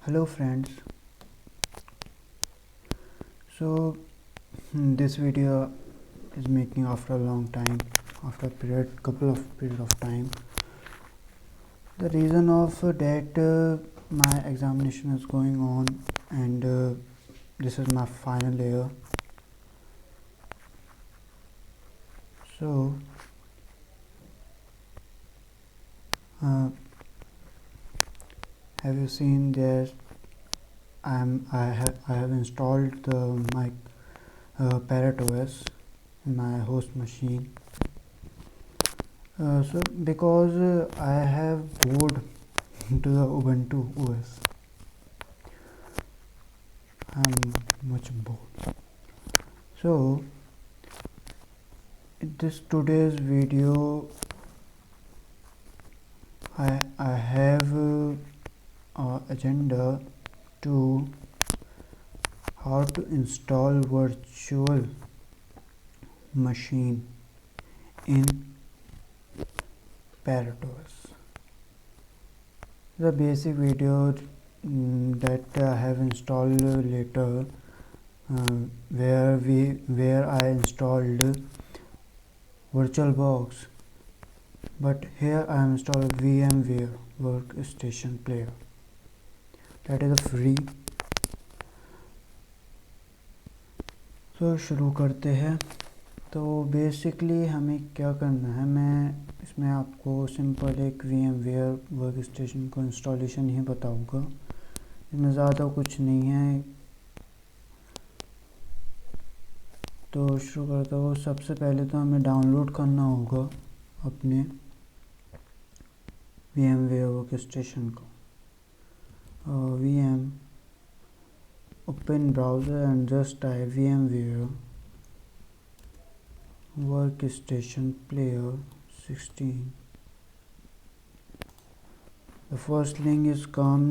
Hello friends. So this video is making after a long time, after couple of period of time. The reason of that my examination is going on, and this is my final year. So have you seen this? I have installed my Parrot OS in my host machine. So because I have bored to the Ubuntu OS, I'm much bored. So in this today's video, I have agenda to how to install virtual machine in Parrot OS. The basic video that I have installed later, where I installed VirtualBox, but here I am installing VMware Workstation player. That is a free. तो शुरू करते हैं. तो basically हमें क्या करना है, मैं इसमें आपको सिंपल एक VMware वर्कस्टेशन को इंस्टॉलेशन ही बताऊंगा. इसमें ज़्यादा कुछ नहीं है. तो शुरू करता हूँ. सबसे पहले तो हमें डाउनलोड करना होगा अपने VMware वर्कस्टेशन को. VM open browser and just type VMware Workstation Player 16. The first link is come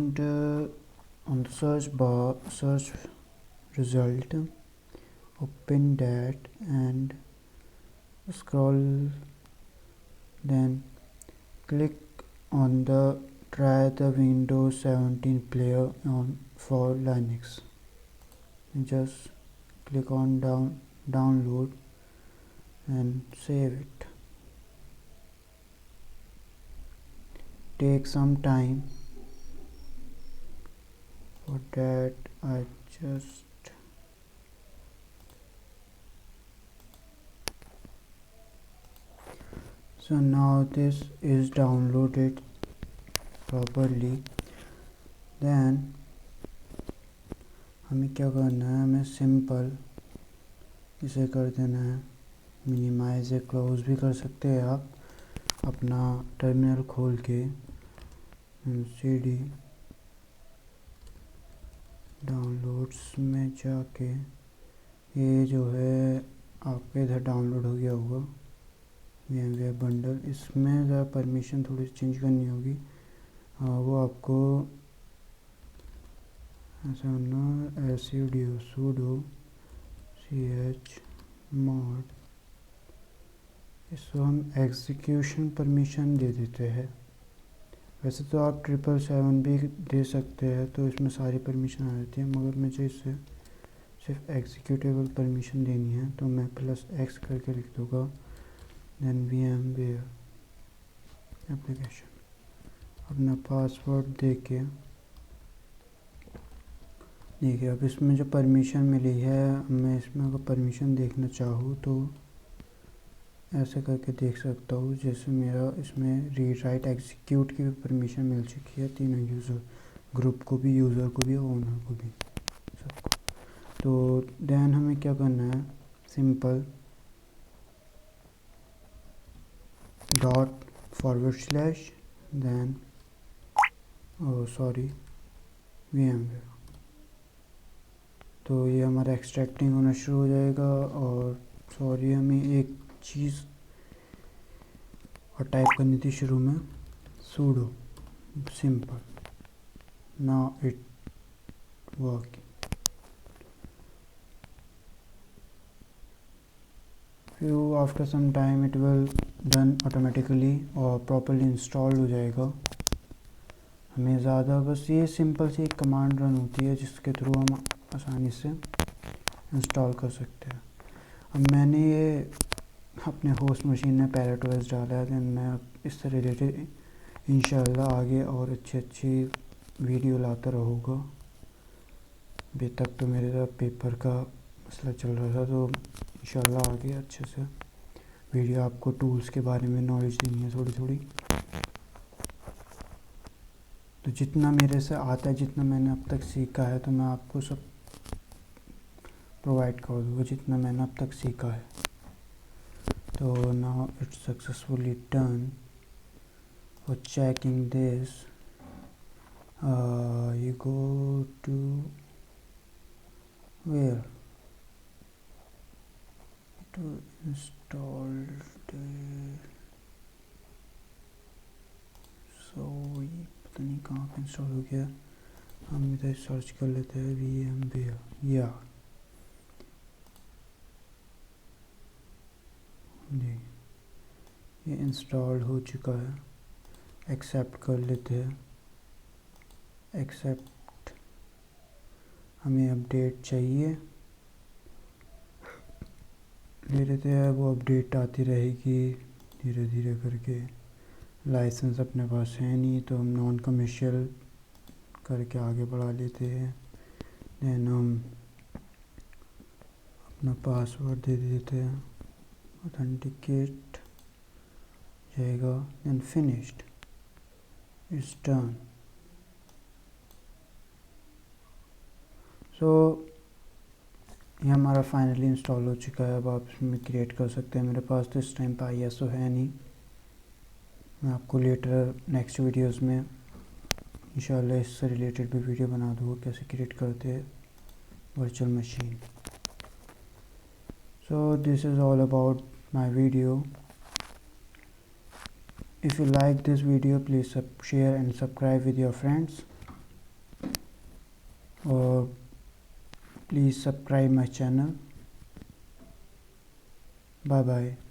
on the search bar, search result. Open that and scroll, then click on the try the Windows 17 player on for Linux. Just click on download and save it. Take some time. For that I just so now this is downloaded properly. Then हमें क्या करना है, हमें simple इसे कर देना है minimise या क्लोज भी कर सकते हैं आप अपना टर्मिनल खोल के. CD डाउनलोड्स में जाके ये जो है आपके इधर डाउनलोड हो गया होगा VMware बंडल. इसमें ज़रा परमिशन थोड़ी चेंज करनी होगी. वो आपको ऐसा करना sudo chmod. इसको हम एग्जीक्यूशन परमिशन दे देते हैं. वैसे तो आप 777 भी दे सकते हैं, तो इसमें सारी परमिशन आ जाती है, मगर मुझे इससे सिर्फ एग्जीक्यूटेबल परमिशन देनी है, तो मैं +X करके लिख दूँगा. देन VMware एप्लीकेशन अपना पासवर्ड देखिए. अब इसमें जो परमिशन मिली है, मैं इसमें अगर परमिशन देखना चाहूँ तो ऐसे करके देख सकता हूँ. जैसे मेरा इसमें रीड राइट एग्जीक्यूट की भी परमिशन मिल चुकी है तीनों यूज़र, ग्रुप को भी, यूज़र को भी, ओनर को भी, सबको. तो देन हमें क्या करना है, सिंपल ./ देन VMware. तो ये हमारा एक्सट्रैक्टिंग होना शुरू हो जाएगा. और हमें एक चीज़ और टाइप करनी थी शुरू में, sudo simple. Now it working. After some time it will done automatically और properly installed हो जाएगा. हमें ज़्यादा बस ये सिंपल सी एक कमांड रन होती है जिसके थ्रू हम आसानी से इंस्टॉल कर सकते हैं। अब मैंने ये अपने होस्ट मशीन में पैरेट ओएस डाला है, देन मैं अब इससे रिलेटेड इंशाल्लाह आगे और अच्छी वीडियो लाता रहूँगा। अभी तक तो मेरे साथ पेपर का मसला चल रहा था, तो इंशाल्लाह आगे अच्छे से वीडियो आपको टूल्स के बारे में नॉलेज देनी है थोड़ी थोड़ी। तो जितना मेरे से आता है, जितना मैंने अब तक सीखा है, तो मैं आपको सब प्रोवाइड कर दूँगा जितना मैंने अब तक सीखा है। तो now it's successfully done. For checking this you go to where to install the ये पता नहीं कहाँ पे इंस्टॉल हो गया। हम इधर सर्च कर लेते हैं VMware या जी, ये इंस्टॉल हो चुका है। एक्सेप्ट कर लेते हैं। एक्सेप्ट, हमें अपडेट चाहिए, ले लेते हैं। वो अपडेट आती रहेगी धीरे धीरे करके। लाइसेंस अपने पास है नहीं, तो हम नॉन कमर्शियल करके आगे बढ़ा लेते हैं। देन हम अपना पासवर्ड दे देते हैं, ऑथेंटिकेट जाएगा, देन फिनिश्ड, इट्स डन। सो ये हमारा फाइनली इंस्टॉल हो चुका है। अब आप इसमें क्रिएट कर सकते हैं। मेरे पास तो इस टाइम पे ISO है नहीं, मैं आपको लेटर नेक्स्ट वीडियोस में इंशाल्लाह इससे रिलेटेड भी वीडियो बना दूँगा, कैसे क्रिएट करते हैं virtual machine. So this is all about my video. If you like this video please share and subscribe with your friends, और please subscribe my channel. Bye bye.